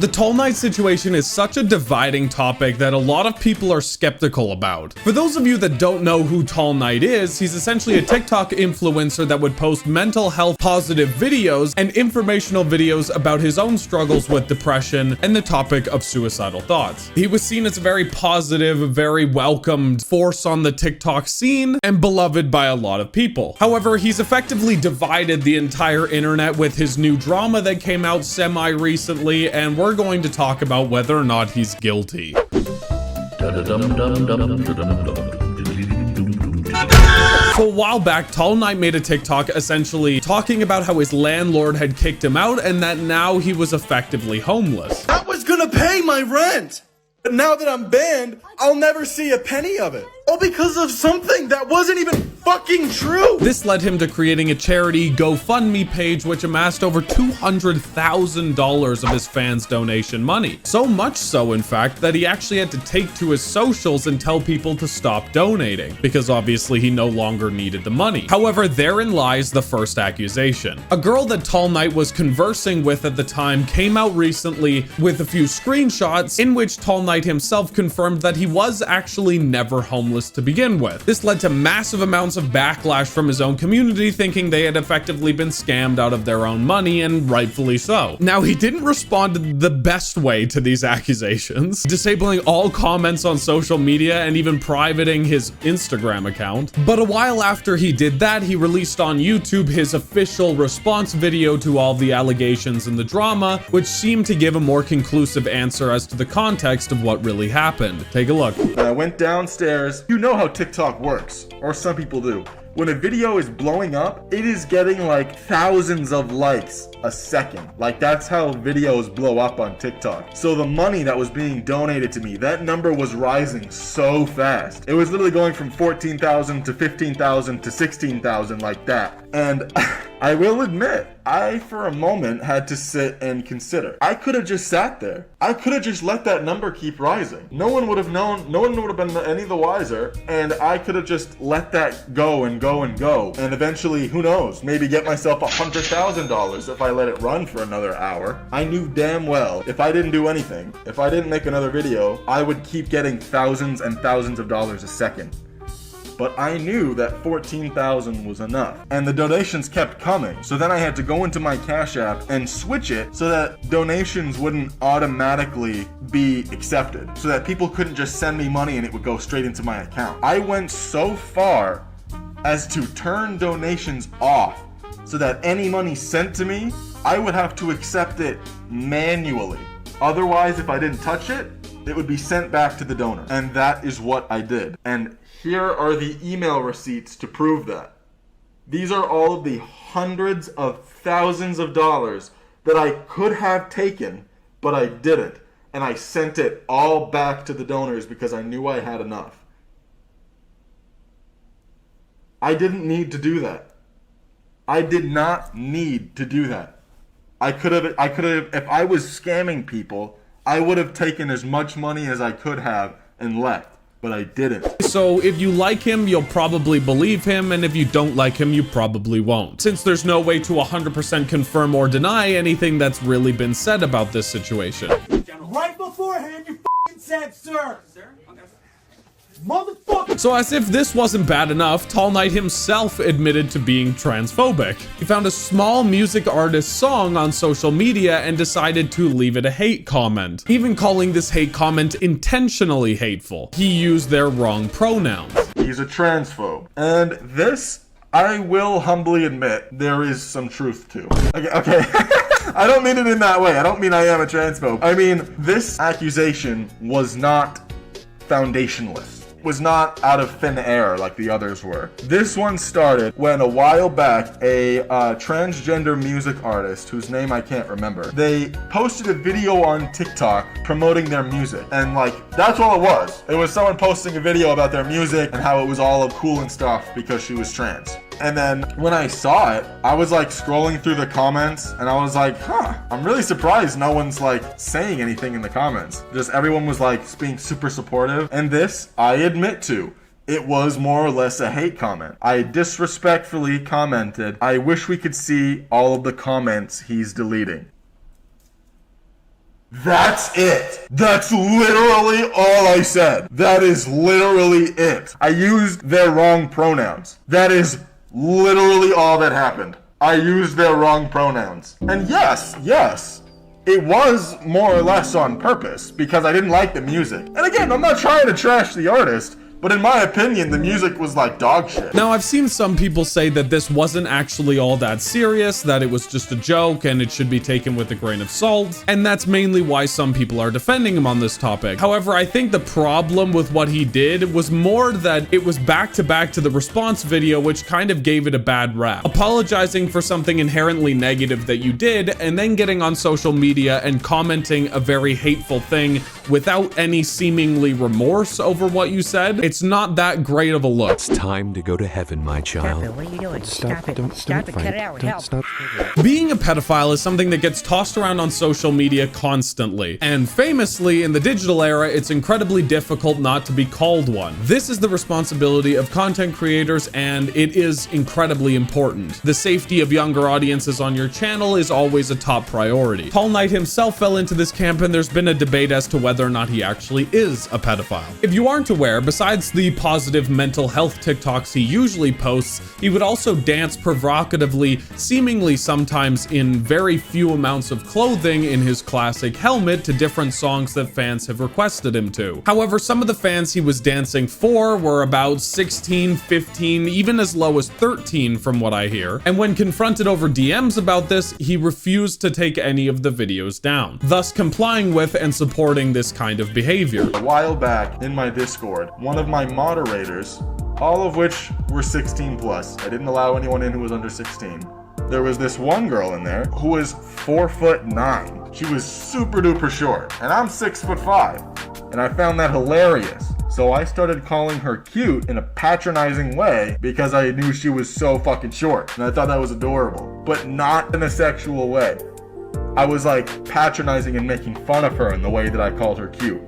The Tall Knight situation is such a dividing topic that a lot of people are skeptical about. For those of you that don't know who Tall Knight is, he's essentially a TikTok influencer that would post mental health positive videos and informational videos about his own struggles with depression and the topic of suicidal thoughts. He was seen as a very positive, very welcomed force on the TikTok scene and beloved by a lot of people. However, he's effectively divided the entire internet with his new drama that came out semi-recently, and we're going to talk about whether or not he's guilty. So a while back, Tall Knight made a TikTok essentially talking about how his landlord had kicked him out and that now he was effectively homeless. I was gonna pay my rent, but now that I'm banned, I'll never see a penny of it. All because of something that wasn't even fucking true. This led him to creating a charity GoFundMe page which amassed over $200,000 of his fans' donation money. So much so, in fact, that he actually had to take to his socials and tell people to stop donating, because obviously he no longer needed the money. However, therein lies the first accusation. A girl that Tall Knight was conversing with at the time came out recently with a few screenshots in which Tall Knight himself confirmed that he was actually never homeless to begin with. This led to massive amounts of backlash from his own community, thinking they had effectively been scammed out of their own money, and rightfully so. Now, he didn't respond the best way to these accusations, disabling all comments on social media and even privating his Instagram account. But a while after he did that, he released on YouTube his official response video to all the allegations and the drama, which seemed to give a more conclusive answer as to the context of what really happened. Take a look. I went downstairs. You know how TikTok works, or some people do. When a video is blowing up, it is getting like thousands of likes a second. Like, that's how videos blow up on TikTok. So the money that was being donated to me, that number was rising so fast. It was literally going from 14,000 to 15,000 to 16,000, like that. And I will admit, I for a moment had to sit and consider. I could have just sat there. I could have just let that number keep rising. No one would have known, no one would have been any the wiser, and I could have just let that go and go and go. And eventually, who knows, maybe get myself $100,000 if I let it run for another hour. I knew damn well if I didn't do anything, if I didn't make another video, I would keep getting thousands and thousands of dollars a second. But I knew that 14,000 was enough, and the donations kept coming. So then I had to go into my Cash App and switch it so that donations wouldn't automatically be accepted, so that people couldn't just send me money and it would go straight into my account. I went so far as to turn donations off so that any money sent to me, I would have to accept it manually. Otherwise, if I didn't touch it, it would be sent back to the donor. And that is what I did. And here are the email receipts to prove that. These are all of the hundreds of thousands of dollars that I could have taken, but I didn't. And I sent it all back to the donors because I knew I had enough. I didn't need to do that. I did not need to do that. I could have, if I was scamming people, I would have taken as much money as I could have and left. But I didn't. So if you like him, you'll probably believe him, and if you don't like him, you probably won't, since there's no way to 100% confirm or deny anything that's really been said about this situation. Right beforehand, you f***ing said, sir. Sir? Okay. Motherfucker. So as if this wasn't bad enough, Tall Knight himself admitted to being transphobic. He found a small music artist's song on social media and decided to leave it a hate comment, even calling this hate comment intentionally hateful. He used their wrong pronouns. He's a transphobe. And this, I will humbly admit, there is some truth to. Okay. I don't mean it in that way. I don't mean I am a transphobe. I mean, this accusation was not foundationless. Was not out of thin air like the others were. This one started when a while back a transgender music artist whose name I can't remember, they posted a video on TikTok promoting their music, and like that's all it was. It was someone posting a video about their music and how it was all cool and stuff because she was trans. And then when I saw it, I was like scrolling through the comments and I was like, I'm really surprised no one's like saying anything in the comments. Just everyone was like being super supportive. And this, I admit to, it was more or less a hate comment. I disrespectfully commented, I wish we could see all of the comments he's deleting. That's it. That's literally all I said. That is literally it. I used their wrong pronouns. That is literally all that happened. I used their wrong pronouns. And yes, it was more or less on purpose because I didn't like the music. And again, I'm not trying to trash the artist, but in my opinion, the music was like dog shit. Now, I've seen some people say that this wasn't actually all that serious, that it was just a joke and it should be taken with a grain of salt, and that's mainly why some people are defending him on this topic. However, I think the problem with what he did was more that it was back to the response video, which kind of gave it a bad rap. Apologizing for something inherently negative that you did, and then getting on social media and commenting a very hateful thing without any seemingly remorse over what you said, it's not that great of a look. It's time to go to heaven, my child. Stop it, what are you doing? Stop it, Don't stop it, fight. cut it out, Don't help. stop. Being a pedophile is something that gets tossed around on social media constantly, and famously in the digital era, it's incredibly difficult not to be called one. This is the responsibility of content creators, and it is incredibly important. The safety of younger audiences on your channel is always a top priority. Paul Knight himself fell into this camp, and there's been a debate as to whether or not he actually is a pedophile. If you aren't aware, besides the positive mental health TikToks he usually posts, he would also dance provocatively, seemingly sometimes in very few amounts of clothing in his classic helmet, to different songs that fans have requested him to. However, some of the fans he was dancing for were about 16, 15, even as low as 13 from what I hear, and when confronted over DMs about this, he refused to take any of the videos down, thus complying with and supporting this kind of behavior. A while back in my Discord, one of my moderators, all of which were 16 plus, I didn't allow anyone in who was under 16. There was this one girl in there who was 4'9". She was super duper short, and I'm 6'5", and I found that hilarious. So I started calling her cute in a patronizing way because I knew she was so fucking short, and I thought that was adorable, but not in a sexual way. I was like patronizing and making fun of her in the way that I called her cute.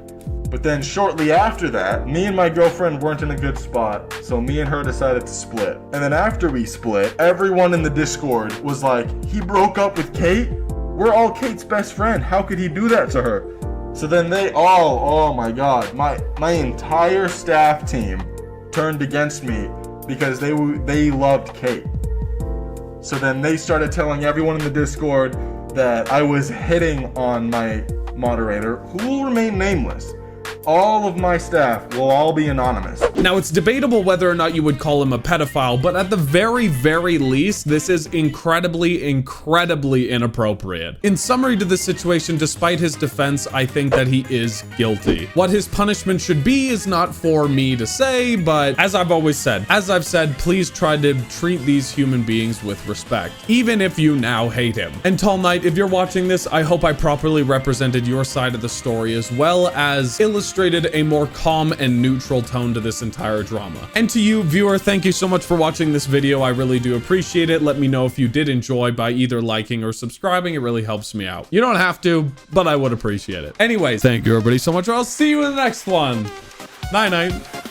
But then shortly after that, me and my girlfriend weren't in a good spot, so me and her decided to split. And then after we split, everyone in the Discord was like, he broke up with Kate? We're all Kate's best friend. How could he do that to her? So then they all, oh my god, my entire staff team turned against me because they loved Kate. So then they started telling everyone in the Discord that I was hitting on my moderator, who will remain nameless. All of my staff will all be anonymous. Now, it's debatable whether or not you would call him a pedophile, but at the very, very least, this is incredibly inappropriate. In summary to the situation, despite his defense, I think that he is guilty. What his punishment should be is not for me to say, but as I've said, please try to treat these human beings with respect, even if you now hate him. And Tall Knight, if you're watching this, I hope I properly represented your side of the story as well as illustrated a more calm and neutral tone to this entire drama. And to you, viewer, thank you so much for watching this video. I really do appreciate it. Let me know if you did enjoy by either liking or subscribing. It really helps me out. You don't have to, but I would appreciate it. Anyways, thank you everybody so much. I'll see you in the next one. Night night.